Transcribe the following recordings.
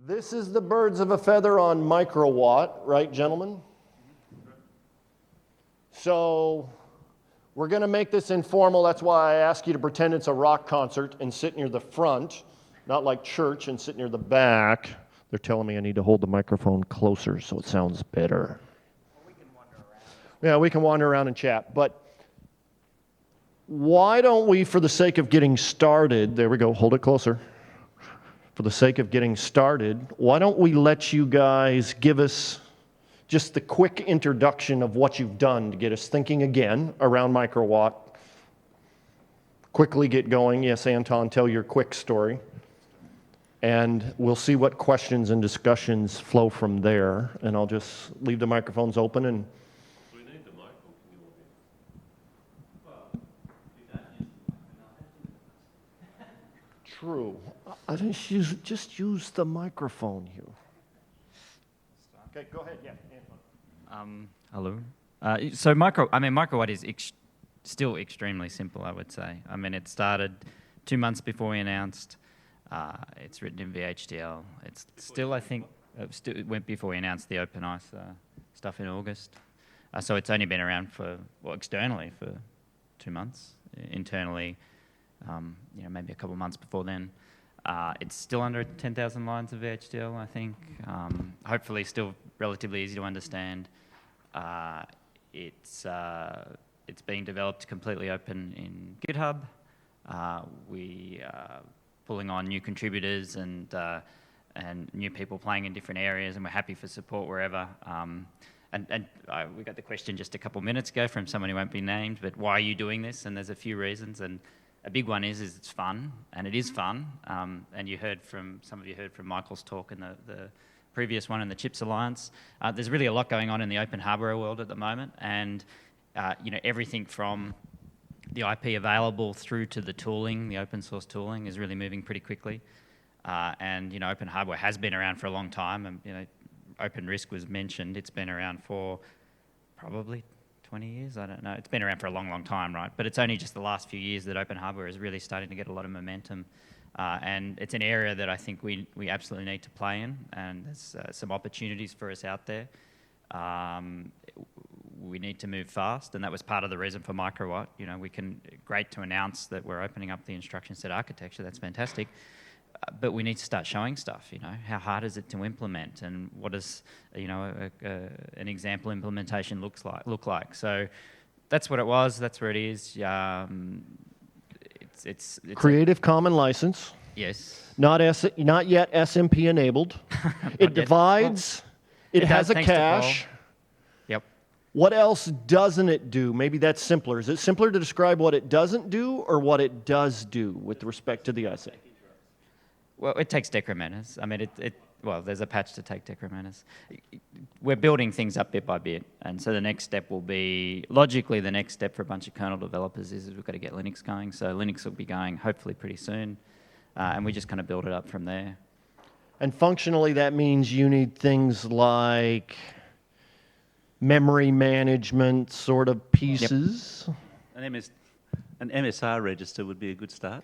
This is the birds of a feather on Microwatt, right, gentlemen? So we're going to make this informal. That's why I ask you to pretend it's a rock concert and sit near the front, not like church and sit near the back. They're telling me I need to hold the microphone closer so it sounds better. Well, we can wander around. Yeah, we can wander around and chat. But why don't we, for the sake of getting started, there we go, hold it closer. For the sake of getting started, why don't we let you guys give us just the quick introduction of what you've done to get us thinking again around Microwatt. Quickly get going. Yes, Anton, tell your quick story. And we'll see what questions and discussions flow from there. And I'll just leave the microphones open and We need the microphone. true. I just use the microphone here. Okay, go ahead. Yeah, Anton. Hello. So Microwatt is still extremely simple, I would say. I mean, it started 2 months before we announced. It's written in VHDL. It's still, I think, it went before we announced the OpenICE stuff in August. So it's only been around externally for 2 months. Internally, maybe a couple of months before then. It's still under 10,000 lines of VHDL, I think. Hopefully still relatively easy to understand. It's being developed completely open in GitHub. We are pulling on new contributors and new people playing in different areas, and we're happy for support wherever. We got the question just a couple minutes ago from someone who won't be named, but why are you doing this? And there's a few reasons, and a big one is it's fun, and it is fun. And some of you heard from Michael's talk in the previous one in the Chips Alliance. There's really a lot going on in the open hardware world at the moment, and everything from the IP available through to the tooling, the open source tooling, is really moving pretty quickly. Open hardware has been around for a long time, and OpenRISC was mentioned. It's been around for probably 20 years, I don't know. It's been around for a long, long time, right? But it's only just the last few years that open hardware is really starting to get a lot of momentum. And it's an area that I think we absolutely need to play in, and there's some opportunities for us out there. We need to move fast, and that was part of the reason for Microwatt. Great to announce that we're opening up the instruction set architecture. That's fantastic. But we need to start showing stuff, how hard is it to implement, and what does, an example implementation look like. So that's what it was, that's where it is. It's Creative Commons license. Yes. Not yet SMP enabled. It divides. It has a cache. Yep. What else doesn't it do? Maybe that's simpler. Is it simpler to describe what it doesn't do or what it does do with respect to the IC? Well, it takes decrementers. I mean, there's a patch to take decrementers. We're building things up bit by bit, and so the next step will be, logically, the next step for a bunch of kernel developers is we've got to get Linux going. So Linux will be going hopefully pretty soon, and we just kind of build it up from there. And functionally, that means you need things like memory management sort of pieces. Yep. An MSR register would be a good start.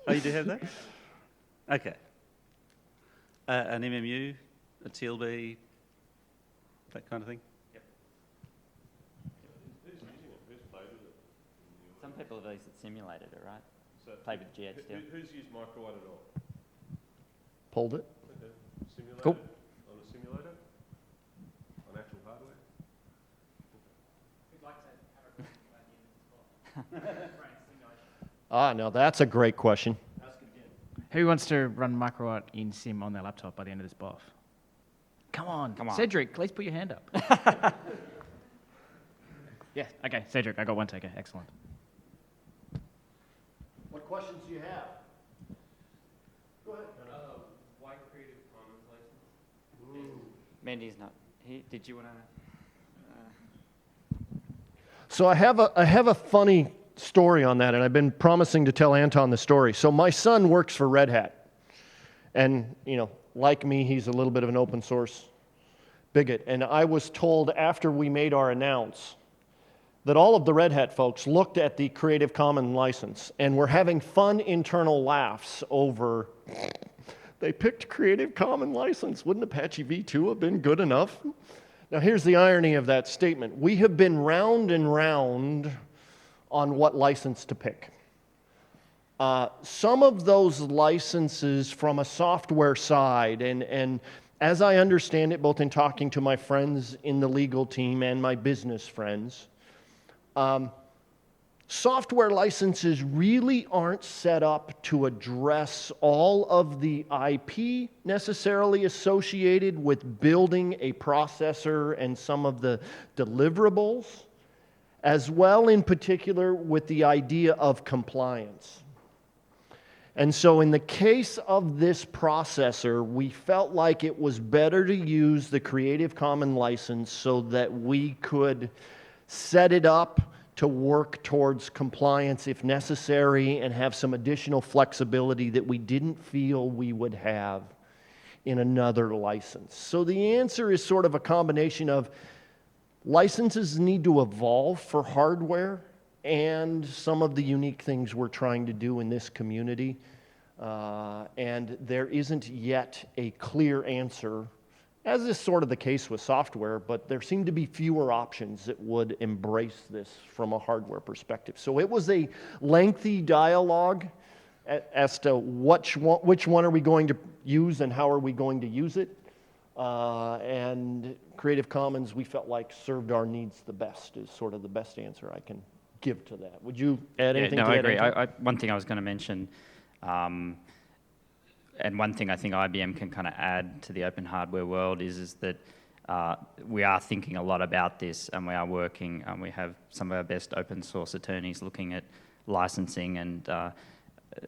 Oh, you do have that? Okay. An MMU, a TLB, that kind of thing? Yep. Who's using it? Who's played with it? Some people have at least simulated it, right? So played with GHDL. Who's used Microwatt at all? Pulled it. Okay. Simulated? Cool. On a simulator? On actual hardware? We'd like to have a question about the end of this Now that's a great question. Who wants to run Microwatt in sim on their laptop by the end of this BoF? Come on. Cedric, please put your hand up. Yeah, okay, Cedric, I got one taker. Excellent. What questions do you have? Go ahead. Why Creative Commons license? Mandy's not here. Did you want to? So I have a funny story on that, and I've been promising to tell Anton the story. So my son works for Red Hat, and like me, he's a little bit of an open source bigot. And I was told after we made our announce that all of the Red Hat folks looked at the Creative Commons license and were having fun internal laughs over They picked Creative Commons license. Wouldn't Apache v2 have been good enough? Now here's the irony of that statement. We have been round and round on what license to pick. Some of those licenses from a software side, and as I understand it, both in talking to my friends in the legal team and my business friends, software licenses really aren't set up to address all of the IP necessarily associated with building a processor and some of the deliverables, as well in particular with the idea of compliance. And so in the case of this processor, we felt like it was better to use the Creative Commons license so that we could set it up to work towards compliance if necessary and have some additional flexibility that we didn't feel we would have in another license. So the answer is sort of a combination of licenses need to evolve for hardware and some of the unique things we're trying to do in this community. And there isn't yet a clear answer, as is sort of the case with software, but there seem to be fewer options that would embrace this from a hardware perspective. So it was a lengthy dialogue as to which one are we going to use and how are we going to use it. And Creative Commons, we felt like served our needs the best, is sort of the best answer I can give to that. Would you add anything to that? I agree. Anton? One thing I was going to mention, and one thing I think IBM can kind of add to the open hardware world is that we are thinking a lot about this, and we are working, and we have some of our best open source attorneys looking at licensing, and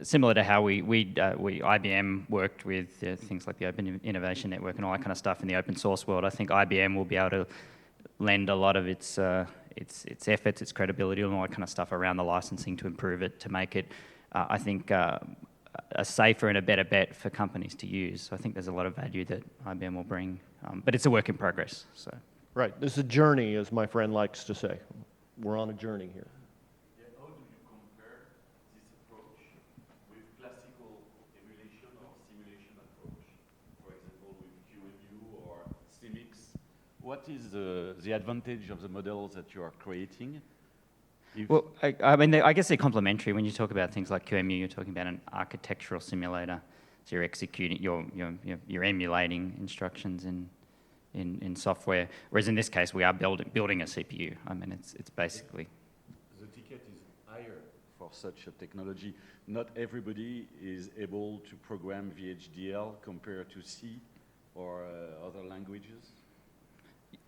similar to how IBM worked with things like the Open Innovation Network and all that kind of stuff in the open source world. I think IBM will be able to lend a lot of its efforts, its credibility, and all that kind of stuff around the licensing to improve it, to make it, I think, a safer and a better bet for companies to use. So I think there's a lot of value that IBM will bring, but it's a work in progress. So. Right, this is a journey, as my friend likes to say. We're on a journey here. Yeah, how do you compare this approach with classical emulation or simulation approach? For example, with QEMU or CMix. What is the advantage of the models that you are creating? Well, I mean, I guess they're complementary. When you talk about things like QEMU, you're talking about an architectural simulator. So you're executing, you're emulating instructions in software. Whereas in this case, we are building a CPU. I mean, it's basically. The ticket is higher for such a technology. Not everybody is able to program VHDL compared to C or other languages.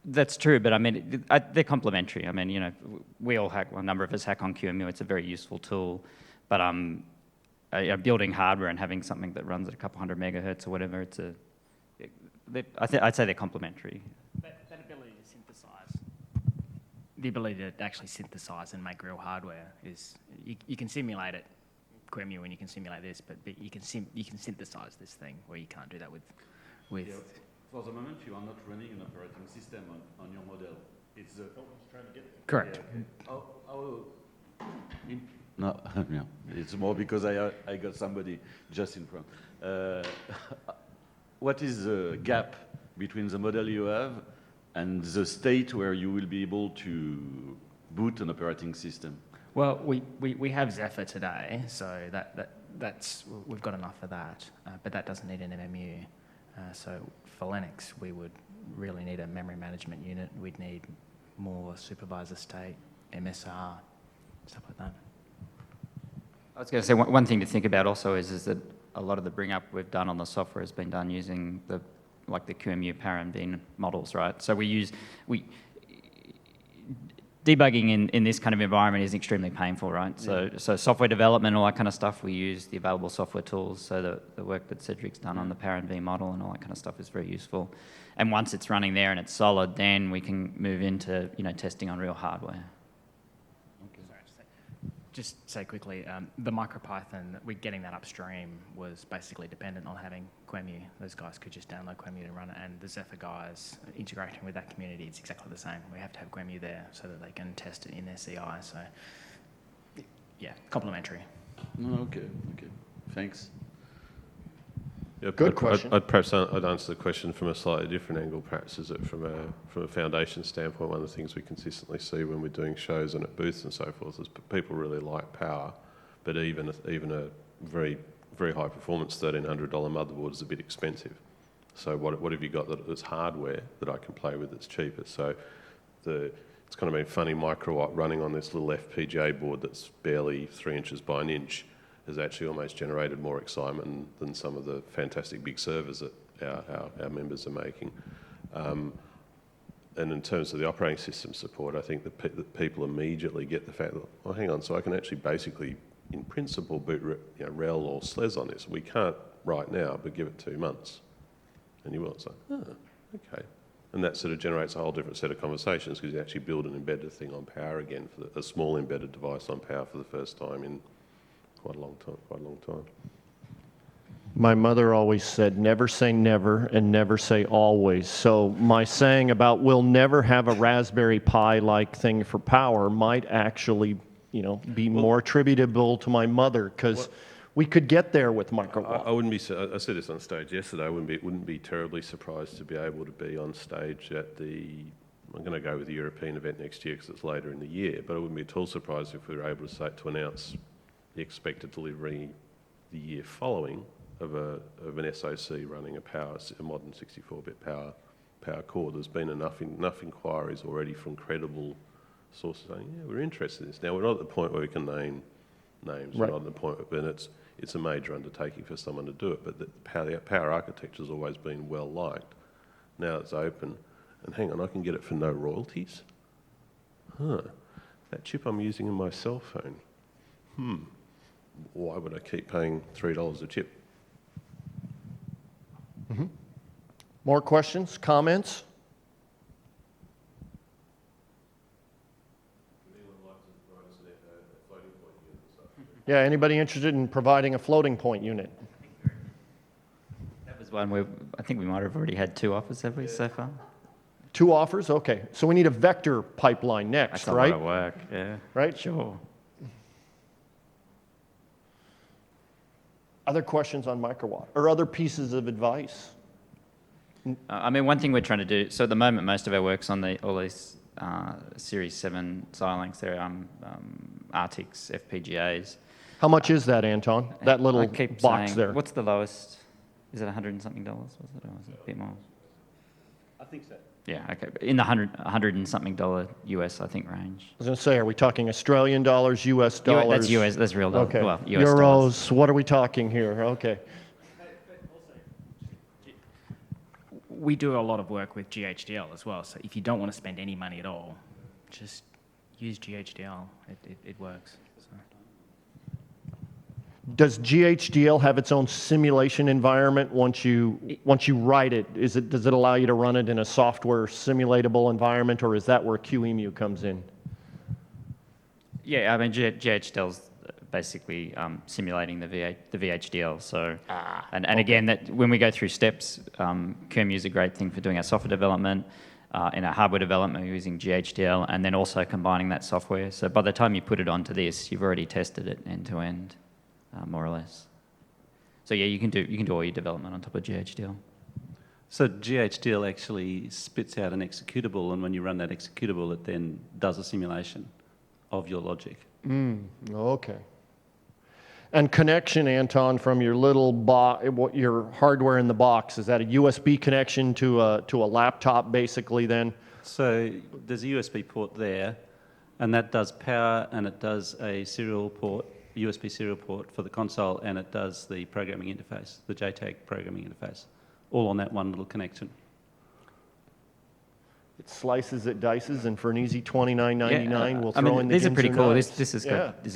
That's true, but I mean, they're complementary. I mean, we all hack, well, a number of us hack on QEMU. It's a very useful tool, but building hardware and having something that runs at a couple hundred megahertz or whatever, I'd say they're complementary. That ability to synthesize, the ability to actually synthesize and make real hardware is, you can simulate it, QEMU, and you can simulate this, but you can synthesize this thing where you can't do that with. Yeah. For the moment, you are not running an operating system on your model. It's trying to get Correct. Yeah, okay. No, yeah, it's more because I got somebody just in front. What is the gap between the model you have and the state where you will be able to boot an operating system? Well, we have Zephyr today, so that's we've got enough of that, but that doesn't need an MMU. So for Linux, we would really need a memory management unit. We'd need more supervisor state, MSR, stuff like that. I was going to say one thing to think about also is that a lot of the bring up we've done on the software has been done using the QEMU PowerMV models, right? So debugging in this kind of environment is extremely painful, right? So software development, all that kind of stuff, we use the available software tools. So the work that Cedric's done on the PowerMV model and all that kind of stuff is very useful. And once it's running there and it's solid, then we can move into testing on real hardware. Just say quickly, the MicroPython, getting that upstream was basically dependent on having QEMU. Those guys could just download QEMU to run it, and the Zephyr guys integrating with that community, it's exactly the same. We have to have QEMU there so that they can test it in their CI. So, yeah, complementary. Okay, thanks. Yeah, Good question. I'd answer the question from a slightly different angle. Perhaps is it from a foundation standpoint. One of the things we consistently see when we're doing shows and at booths and so forth is people really like power, but even a very high performance $1,300 motherboard is a bit expensive. So what have you got that's hardware that I can play with that's cheaper? So it's kind of been funny. Microwatt running on this little FPGA board that's barely 3 inches by an inch has actually almost generated more excitement than some of the fantastic big servers that our members are making. And in terms of the operating system support, I think that people immediately get the fact that, oh, hang on, so I can actually basically, in principle, boot RHEL or SLES on this. We can't right now, but give it 2 months. And you will. It's like, oh, okay. And that sort of generates a whole different set of conversations because you actually build an embedded thing on power again, for a small embedded device on power for the first time in quite a long time. My mother always said, never say never and never say always. So my saying about we'll never have a Raspberry Pi-like thing for power might actually, be more attributable to my mother, because we could get there with Microwatt. I wouldn't be. I said this on stage yesterday. I wouldn't be terribly surprised to be able to be on stage at the. I'm going to go with the European event next year because it's later in the year. But I wouldn't be at all surprised if we were able to announce the expected delivery the year following of an SoC running a modern 64-bit power core. There's been enough inquiries already from credible sources saying, yeah, we're interested in this. Now, we're not at the point where we can name names. Right. We're not at the point where it's a major undertaking for someone to do it, but the power architecture has always been well liked. Now it's open, and hang on, I can get it for no royalties? That chip I'm using in my cell phone. Why would I keep paying $3 a chip? Mm-hmm. More questions, comments? Yeah, anybody interested in providing a floating point unit? That was one where I think we might have already had 2 offers, have we, so far? 2 offers? Okay. So we need a vector pipeline next, That's right? a lot of work, yeah. Right? Sure. Other questions on Microwatt or other pieces of advice? I mean, one thing we're trying to do, so at the moment, most of our work's on all these Series 7 Xilinx, they're RTX FPGAs. How much is that, Anton? That little I keep box saying, there. what's the lowest? Is it $100 and something? Was it, or was it a bit more? I think so. Yeah, okay. In the $100 and something US, I think, range. I was going to say, are we talking Australian dollars, US dollars? That's US, that's real dollars. Okay. Well, US Euros, dollars. what are we talking here? Okay. We do a lot of work with GHDL as well, so if you don't want to spend any money at all, just use GHDL. It works. So. Does GHDL have its own simulation environment once you write it? Does it allow you to run it in a software simulatable environment, or is that where QEMU comes in? Yeah, I mean, GHDL's basically simulating the VHDL. So, and again, that when we go through steps, QEMU is a great thing for doing our software development. In our hardware development, we're using GHDL, and then also combining that software. So by the time you put it onto this, you've already tested it end to end, more or less. So yeah, you can do all your development on top of GHDL. So GHDL actually spits out an executable, and when you run that executable, it then does a simulation of your logic. Okay. And connection, Anton, from your little your hardware in the box, is that a USB connection to a laptop, basically? Then. So there's a USB port there, and that does power, and it does a serial port, USB serial port for the console, and it does the programming interface, the JTAG programming interface, all on that one little connection. It slices, it dices, and for an easy $29.99, we'll throw in the these are gins pretty or cool. knives. This has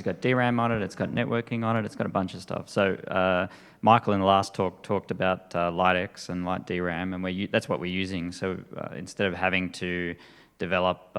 got DRAM on it. It's got networking on it. It's got a bunch of stuff. So Michael in the last talk talked about LightX and Light DRAM, and that's what we're using. So instead of having to develop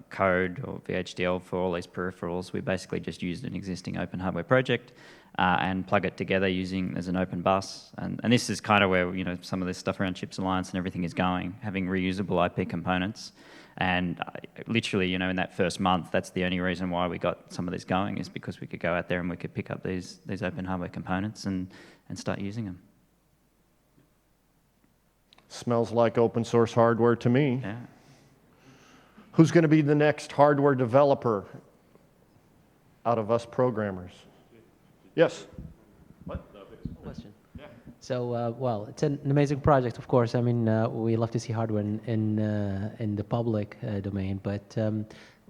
code or VHDL for all these peripherals, we basically just used an existing open hardware project and plug it together using as an open bus. And this is kind of where some of this stuff around Chips Alliance and everything is going, having reusable IP components. And literally, in that first month, that's the only reason why we got some of this going, is because we could go out there and we could pick up these open hardware components and start using them. Smells like open source hardware to me. Yeah. Who's going to be the next hardware developer out of us programmers? Yes? Question. So, well, it's an amazing project, of course. I mean, we love to see hardware in the public domain, but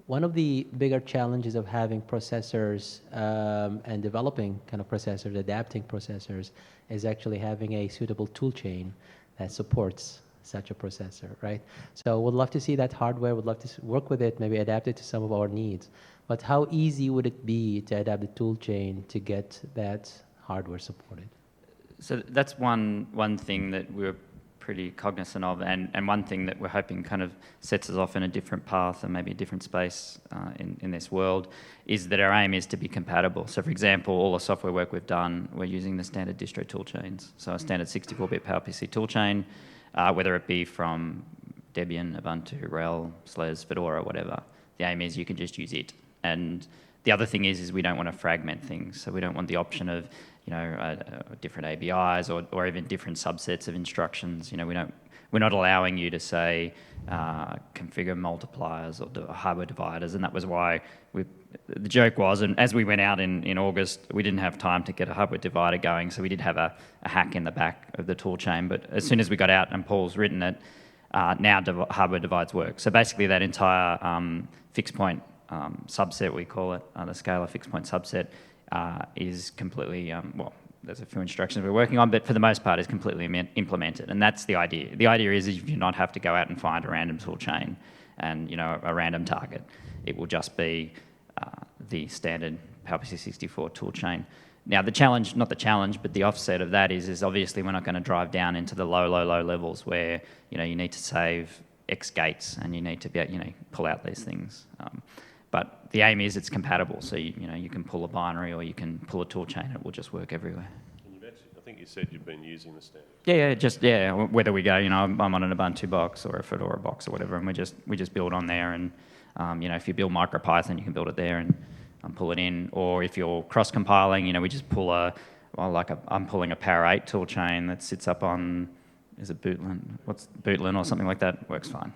one of the bigger challenges of having processors and developing kind of processors, adapting processors, is actually having a suitable tool chain that supports such a processor, right? So would love to see that hardware, would love to work with it, maybe adapt it to some of our needs. But how easy would it be to adapt the tool chain to get that hardware supported? So that's one thing that we're pretty cognizant of, and one thing that we're hoping kind of sets us off in a different path and maybe a different space in this world, is that our aim is to be compatible. So for example, all the software work we've done, we're using the standard distro toolchains. So a standard 64-bit PowerPC toolchain, whether it be from Debian, Ubuntu, RHEL, SLES, Fedora, whatever. The aim is you can just use it. And the other thing is we don't want to fragment things. So we don't want the option of, different ABIs or even different subsets of instructions. We're not allowing you to say configure multipliers or hardware dividers, and that was why the joke was, and as we went out in August, we didn't have time to get a hardware divider going, so we did have a hack in the back of the tool chain. But as soon as we got out and Paul's written it, now hardware divides work. So basically that entire fixed point subset, we call it, the scalar fixed point subset, is completely, there's a few instructions we're working on, but for the most part is completely implemented, and that's the idea. The idea is you do not have to go out and find a random tool chain and a random target. It will just be the standard PowerPC 64 tool chain. Now the challenge, not the challenge, but the offset of that is obviously we're not going to drive down into the low levels where you need to save X gates and you need to be pull out these things. But the aim is it's compatible, so you can pull a binary or you can pull a tool chain, it will just work everywhere. And I think you said you've been using the standard. Yeah, whether we go, I'm on an Ubuntu box or a Fedora box or whatever, and we just build on there, and if you build MicroPython, you can build it there and pull it in, or if you're cross-compiling, we just pull I'm pulling a Power 8 tool chain that sits up on, is it Bootlin or something like that, works fine.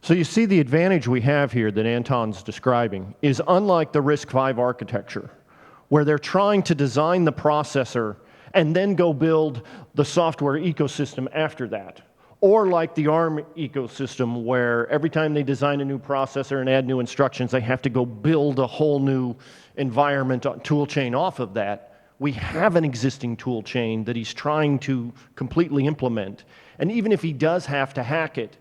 So you see the advantage we have here that Anton's describing is unlike the RISC-V architecture, where they're trying to design the processor and then go build the software ecosystem after that. Or like the ARM ecosystem, where every time they design a new processor and add new instructions, they have to go build a whole new environment tool chain off of that. We have an existing tool chain that he's trying to completely implement. And even if he does have to hack it,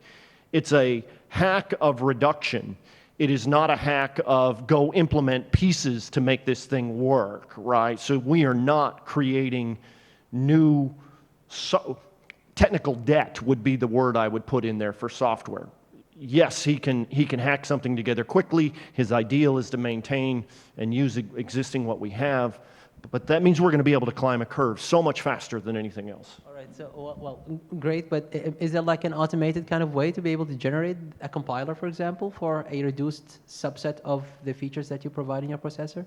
it's a hack of reduction. It is not a hack of go implement pieces to make this thing work, right? So we are not creating new, technical debt would be the word I would put in there for software. Yes, he can hack something together quickly. His ideal is to maintain and use existing what we have, but that means we're going to be able to climb a curve so much faster than anything else. All right, so, well, great, but is there like an automated kind of way to be able to generate a compiler, for example, for a reduced subset of the features that you provide in your processor?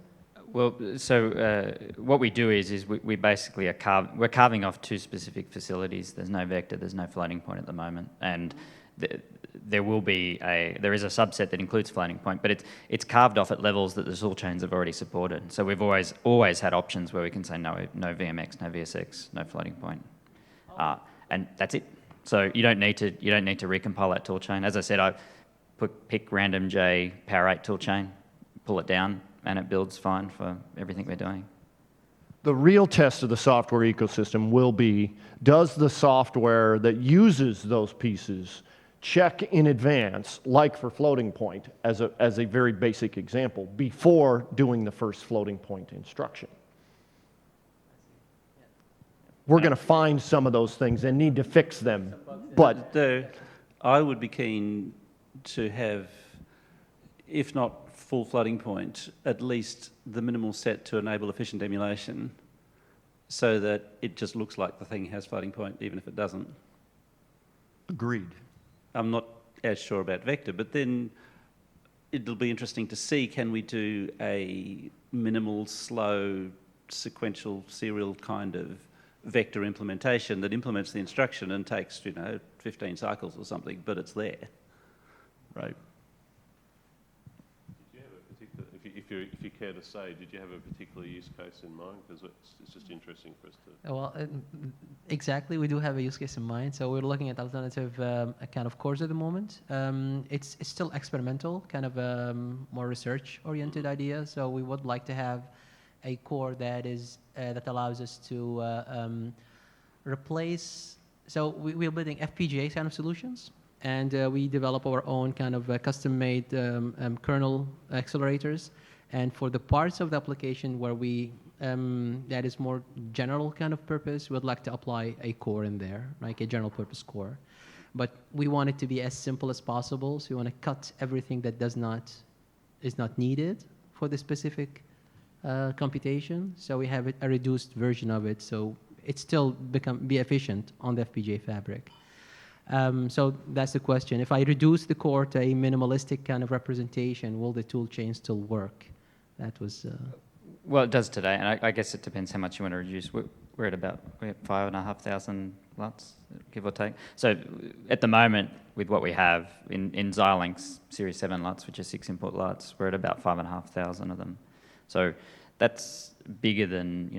Well, so what we do is we basically we're carving off two specific facilities. There's no vector, there's no floating point at the moment, and there is a subset that includes floating point, but it's carved off at levels that the tool chains have already supported. So we've always had options where we can say no VMX, no VSX, no floating point, and that's it. So you don't need to recompile that tool chain. As I said, I pick random J Power 8 tool chain, pull it down, and it builds fine for everything we're doing. The real test of the software ecosystem will be, does the software that uses those pieces check in advance, like for floating point, as a very basic example, before doing the first floating point instruction? We're going to find some of those things and need to fix them, but I would be keen to have, if not full floating point, at least the minimal set to enable efficient emulation so that it just looks like the thing has floating point, even if it doesn't. agreed. I'm not as sure about vector, but then it'll be interesting to see, can we do a minimal, slow, sequential, serial kind of vector implementation that implements the instruction and takes, 15 cycles or something, but it's there, right? Did you have a particular, if you care to say, did you have a particular use case in mind? Because it's just interesting for us to. Well, exactly. We do have a use case in mind. So we're looking at alternative kind of cores at the moment. It's still experimental, kind of more research-oriented idea. So we would like to have a core that is that allows us to replace. So we're building FPGA kind of solutions, and we develop our own kind of custom-made kernel accelerators. And for the parts of the application where we that is more general kind of purpose, we'd like to apply a core in there, like a general purpose core. But we want it to be as simple as possible. So we want to cut everything that is not needed for the specific computation. So we have a reduced version of it, so it still be efficient on the FPGA fabric. So that's the question. If I reduce the core to a minimalistic kind of representation, will the tool chain still work? That was. Well, it does today, and I guess it depends how much you want to reduce. We're at 5,500 LUTs, give or take. So at the moment, with what we have in Xilinx Series 7 LUTs, which are 6 input LUTs, we're at about 5,500 of them. So that's bigger than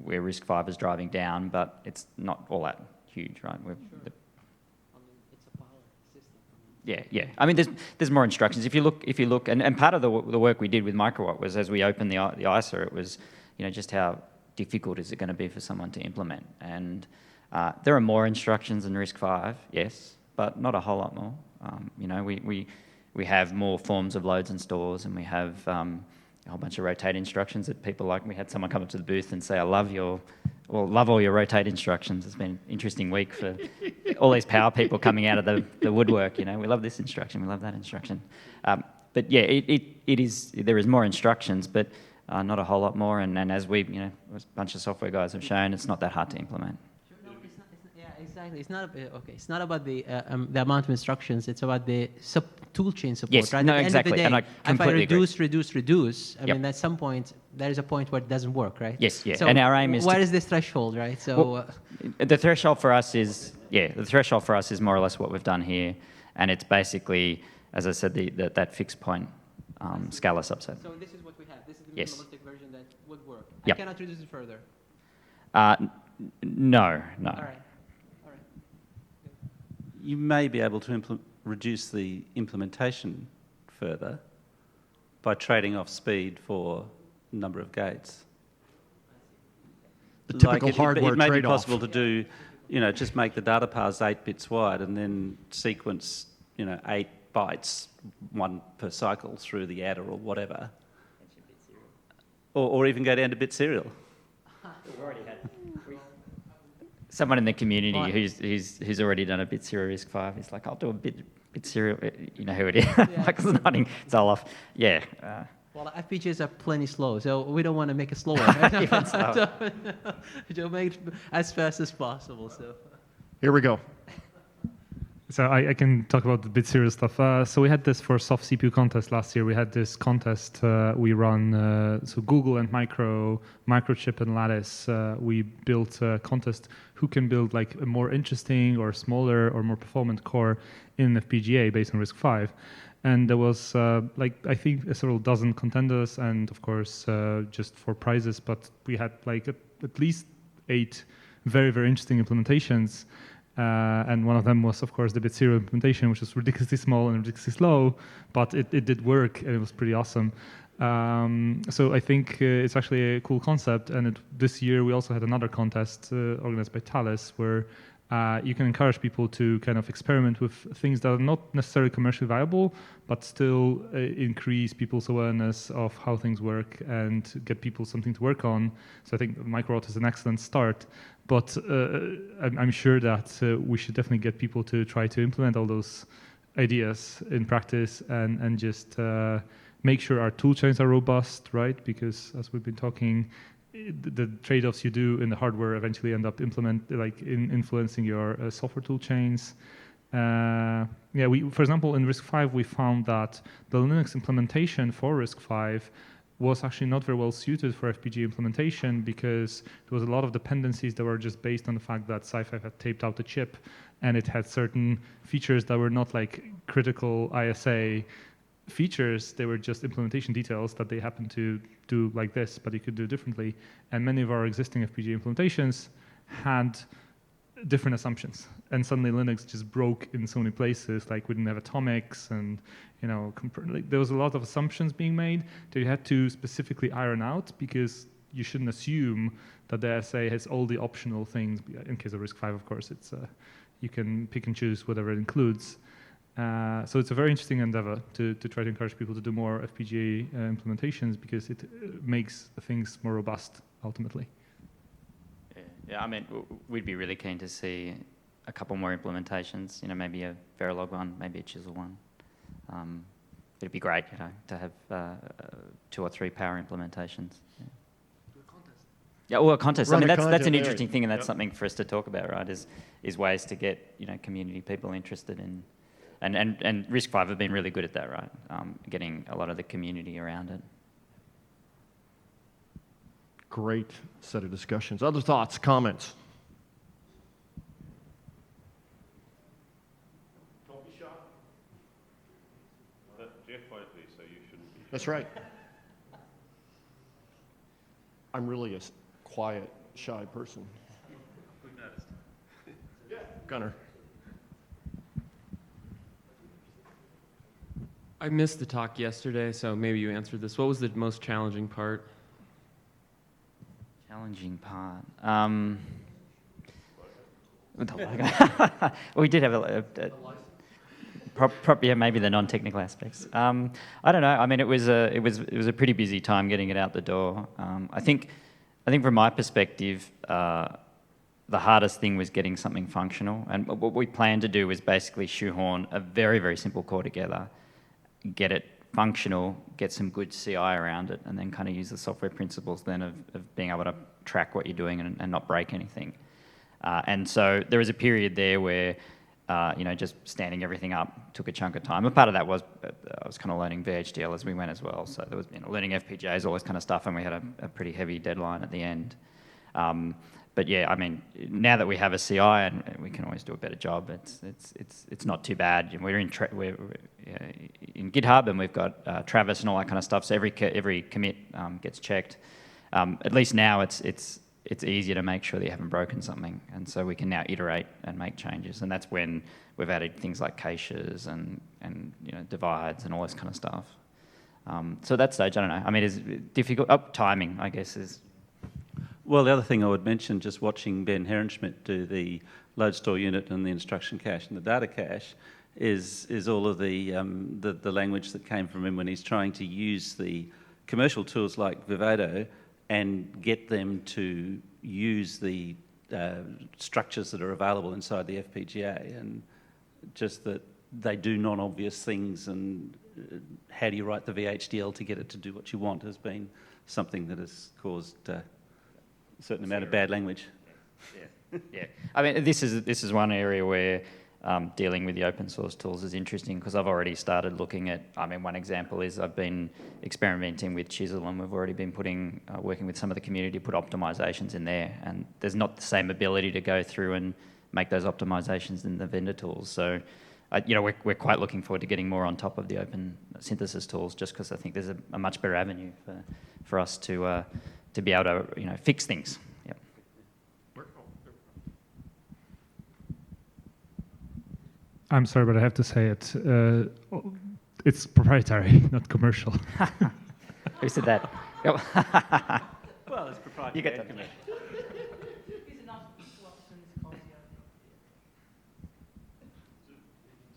where RISC-V is driving down, but it's not all that huge, right? It's a power system. Yeah. I mean, there's more instructions. If you look, and part of the work we did with Microwatt was as we opened the ISA, it was, just how difficult is it going to be for someone to implement? And there are more instructions than RISC-V, yes, but not a whole lot more. We have more forms of loads and stores, and we have a whole bunch of rotate instructions that people like. We had someone come up to the booth and say, I love all your rotate instructions. It's been an interesting week for all these power people coming out of the woodwork. We love this instruction, we love that instruction. But yeah, there is more instructions, but not a whole lot more. And as we, a bunch of software guys have shown, it's not that hard to implement. Exactly. It's not about the amount of instructions. It's about the toolchain support. Yes. Right? No. At the Exactly. End of the day, And I completely reduce. I Yep. mean, at some point there is a point where it doesn't work, right? Yes. Yeah. So and our aim is what is this threshold, right? So the threshold for us is more or less what we've done here, and it's basically, as I said, that fixed point scalar subset. So this is what we have. This is the Yes. minimalistic version that would work. Yep. I cannot reduce it further. No. All right. You may be able to reduce the implementation further by trading off speed for number of gates. The typical hardware it may be trade-off. possible to do, just make the data paths 8 bits wide and then sequence, 8 bytes, 1 per cycle through the adder or whatever. Or even go down to bit serial. We've already had someone in the community who's already done a bit serial RISC-V. He's like, I'll do a bit serial. You know who it is? Yeah. Like it's nodding. It's all off. Yeah. Well, FPGAs are plenty slow, so we don't want to make it slower. Even slower. So make it as fast as possible. So Here we go. So I can talk about the bit serial stuff. So we had this for soft CPU contest last year. We had this contest we run. So Google and Microchip and Lattice. We built a contest who can build like a more interesting or smaller or more performant core in FPGA based on RISC-V. And there was I think several dozen contenders, and of course just for prizes. But we had like at least 8 very, very interesting implementations. And one of them was, of course, the bit serial implementation, which was ridiculously small and ridiculously slow, but it did work, and it was pretty awesome. So I think it's actually a cool concept. And this year we also had another contest organized by Thales, where you can encourage people to kind of experiment with things that are not necessarily commercially viable, but still increase people's awareness of how things work and get people something to work on. So I think Microwatt is an excellent start. But I'm sure that we should definitely get people to try to implement all those ideas in practice and just make sure our toolchains are robust, right? Because as we've been talking, the trade-offs you do in the hardware eventually end up influencing your software toolchains. For example, in RISC-V, we found that the Linux implementation for RISC-V was actually not very well suited for FPGA implementation because there was a lot of dependencies that were just based on the fact that Sci-Fi had taped out the chip and it had certain features that were not like critical ISA features. They were just implementation details that they happened to do like this, but you could do differently. And many of our existing FPGA implementations had different assumptions. And suddenly Linux just broke in so many places, like we didn't have atomics and, you know, like there was a lot of assumptions being made that you had to specifically iron out because you shouldn't assume that the SA has all the optional things. In case of RISC-V, of course, it's you can pick and choose whatever it includes. So it's a very interesting endeavor to try to encourage people to do more FPGA implementations because it makes things more robust ultimately. Yeah, I mean, we'd be really keen to see a couple more implementations, you know, maybe a Verilog one, maybe a Chisel one. It'd be great, you know, to have 2 or 3 power implementations. Yeah. Yeah, well, a contest. I mean, that's an interesting thing, and that's something for us to talk about, right? Is ways to get, you know, community people interested in, and RISC-V have been really good at that, right? Getting a lot of the community around it. Great set of discussions. Other thoughts, comments? Coffee shop? Jeff won't be, so you shouldn't be. That's right. I'm really a quiet, shy person. We've noticed. Yeah. Gunnar. I missed the talk yesterday, so maybe you answered this. What was the most challenging part? Challenging part. We did have yeah, maybe the non-technical aspects. I don't know. I mean, it was a pretty busy time getting it out the door. I think from my perspective, the hardest thing was getting something functional. And what we planned to do was basically shoehorn a very, very simple core together, get it functional, get some good CI around it, and then kind of use the software principles then of being able to track what you're doing and not break anything. And so there was a period there where, you know, just standing everything up took a chunk of time. And part of that was I was kind of learning VHDL as we went as well. So there was, you know, learning FPGAs, all this kind of stuff, and we had a pretty heavy deadline at the end. But yeah, I mean, now that we have a CI and we can always do a better job, it's not too bad. We're in GitHub and we've got Travis and all that kind of stuff. So every commit gets checked. At least now it's easier to make sure that you haven't broken something, and so we can now iterate and make changes. And that's when we've added things like caches and you know, divides and all this kind of stuff. So at that stage, I don't know. I mean, it's difficult. Timing, I guess, is. Well, the other thing I would mention, just watching Ben Herenschmidt do the load store unit and the instruction cache and the data cache, is all of the language that came from him when he's trying to use the commercial tools like Vivado and get them to use the structures that are available inside the FPGA, and just that they do non-obvious things, and how do you write the VHDL to get it to do what you want has been something that has caused a certain amount of bad language. Yeah. I mean, this is one area where dealing with the open source tools is interesting, because I've already started looking at, I mean, one example is I've been experimenting with Chisel, and we've already been working with some of the community to put optimizations in there, and there's not the same ability to go through and make those optimizations in the vendor tools. So, you know, we're quite looking forward to getting more on top of the open synthesis tools, just because I think there's a much better avenue for us to be able to, you know, fix things. Yep. I'm sorry, but I have to say it. It's proprietary, not commercial. Who said that? Well, it's proprietary. You get that.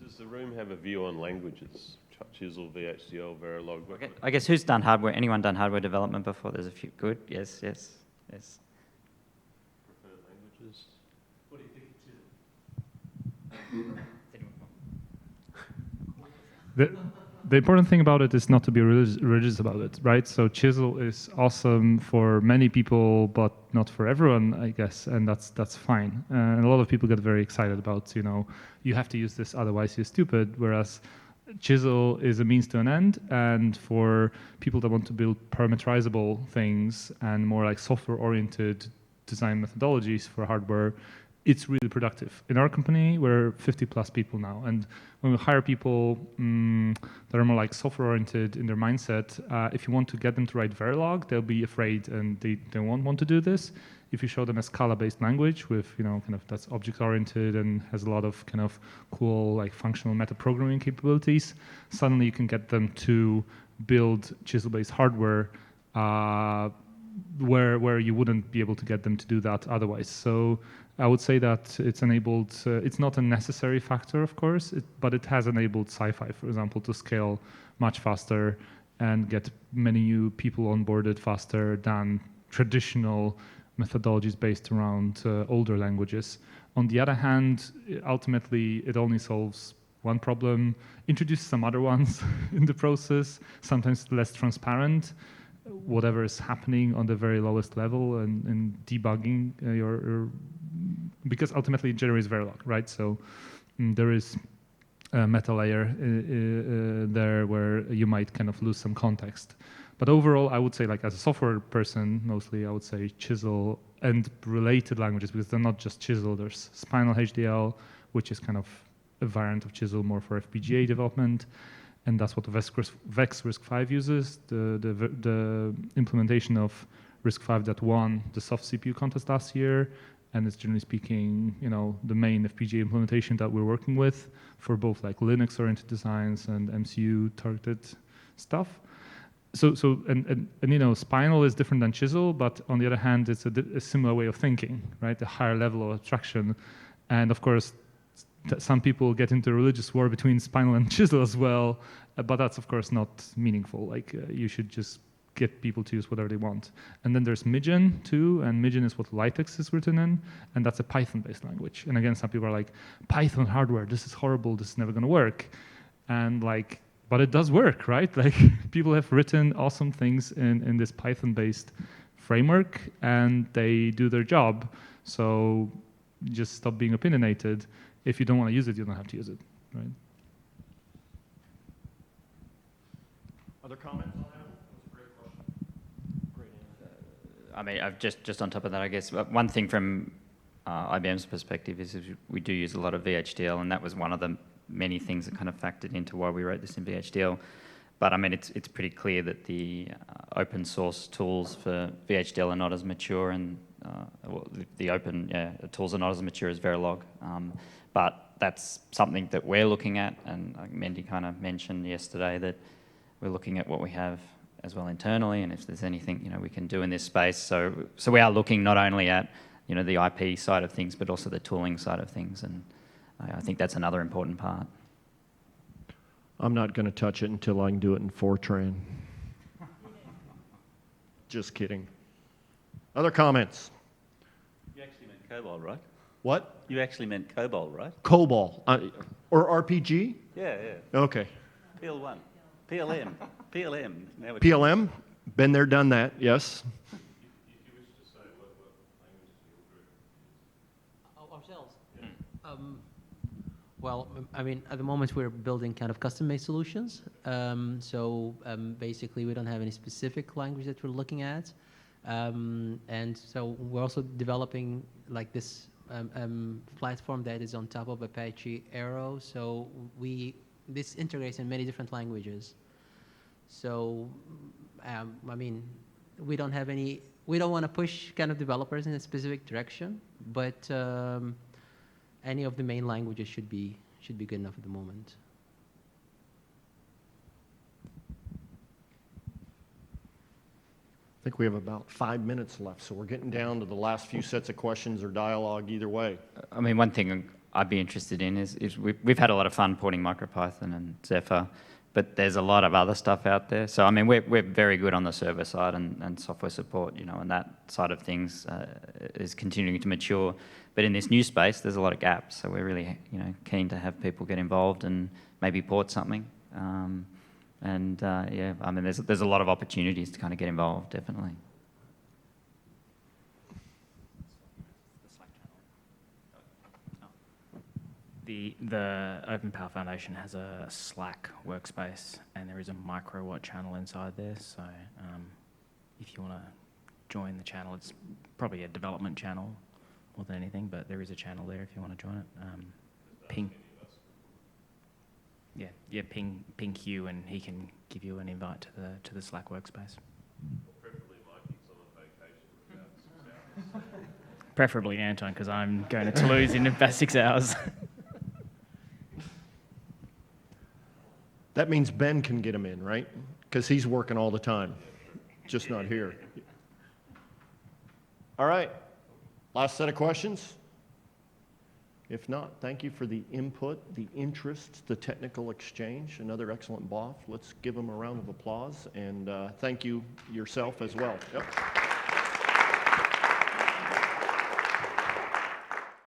Does the room have a view on languages? Chisel, VHDL, Verilog. Okay. I guess who's done hardware? Anyone done hardware development before? There's a few. Good. Yes. Preferred languages. What do you think of The important thing about it is not to be religious about it, right? So Chisel is awesome for many people, but not for everyone, I guess, and that's fine. And a lot of people get very excited about, you know, you have to use this, otherwise you're stupid. Whereas Chisel is a means to an end, and for people that want to build parameterizable things and more like software-oriented design methodologies for hardware, it's really productive. In our company, we're 50 plus people now, and when we hire people that are more like software-oriented in their mindset, if you want to get them to write Verilog, they'll be afraid and they won't want to do this. If you show them a Scala-based language with, kind of that's object-oriented and has a lot of kind of cool like functional meta-programming capabilities, suddenly you can get them to build Chisel-based hardware where you wouldn't be able to get them to do that otherwise. So I would say that it's enabled, it's not a necessary factor, of course, but it has enabled sci-fi, for example, to scale much faster and get many new people onboarded faster than traditional methodologies based around older languages. On the other hand, ultimately, it only solves one problem, introduces some other ones in the process, sometimes less transparent, whatever is happening on the very lowest level and debugging because ultimately it generates Verilog, right? So there is a meta layer there where you might kind of lose some context. But overall, I would say, like as a software person, mostly I would say Chisel and related languages, because they're not just Chisel. There's Spinal HDL, which is kind of a variant of Chisel more for FPGA development, and that's what VEX RISC-V uses. The implementation of RISC-V that won the soft CPU contest last year, and it's generally speaking, the main FPGA implementation that we're working with for both like Linux-oriented designs and MCU-targeted stuff. So Spinal is different than Chisel, but on the other hand, it's a similar way of thinking, right? A higher level of abstraction. And of course, some people get into a religious war between Spinal and Chisel as well, but that's of course not meaningful. Like you should just get people to use whatever they want. And then there's Midgen too, and Midgen is what LiteX is written in, and that's a Python-based language. And again, some people are like, Python hardware, this is horrible, this is never gonna work. And like, but it does work, right? Like people have written awesome things in this Python-based framework and they do their job. So just stop being opinionated. If you don't want to use it, you don't have to use it, right? Other comments on that? That's a great question. Great answer. I mean, I've just on top of that, I guess one thing from IBM's perspective is we do use a lot of VHDL, and that was one of the many things that kind of factored into why we wrote this in VHDL. But I mean, it's pretty clear that the open source tools for VHDL are not as mature, and the tools are not as mature as Verilog. But that's something that we're looking at, and Mendy kind of mentioned yesterday that we're looking at what we have as well internally, and if there's anything we can do in this space. So we are looking not only at the IP side of things, but also the tooling side of things, and I think that's another important part. I'm not going to touch it until I can do it in Fortran. Just kidding. Other comments? You actually meant COBOL, right? What? You actually meant COBOL, right? COBOL. Or RPG? Yeah. Okay. PL1. PLM. PLM. Now it's PLM? Been there, done that, yes. If you wish to say what language do you group? Ourselves? Well, I mean, at the moment we're building kind of custom-made solutions. Basically, we don't have any specific language that we're looking at. And so we're also developing like this platform that is on top of Apache Arrow. So this integrates in many different languages. So, I mean, we don't want to push kind of developers in a specific direction, but any of the main languages should be good enough at the moment. I think we have about 5 minutes left, so we're getting down to the last few sets of questions or dialogue either way. I mean, one thing I'd be interested in is we've had a lot of fun porting MicroPython and Zephyr, but there's a lot of other stuff out there. So, I mean, we're very good on the server side and software support, and that side of things is continuing to mature. But in this new space, there's a lot of gaps. So we're really, keen to have people get involved and maybe port something. I mean, there's a lot of opportunities to kind of get involved, definitely. The OpenPOWER Foundation has a Slack workspace, and there is a Microwatt channel inside there. So if you want to join the channel, it's probably a development channel more than anything, but there is a channel there if you want to join it. Ping. Yeah, ping Q, and he can give you an invite to the Slack workspace. Preferably Mikey's on a vacation for about 6 hours. Preferably Anton, because I'm going to Toulouse in about 6 hours. That means Ben can get him in, right? Because he's working all the time, just not here. All right, last set of questions? If not, thank you for the input, the interest, the technical exchange. Another excellent BoF. Let's give them a round of applause, and thank you yourself as well. Yep.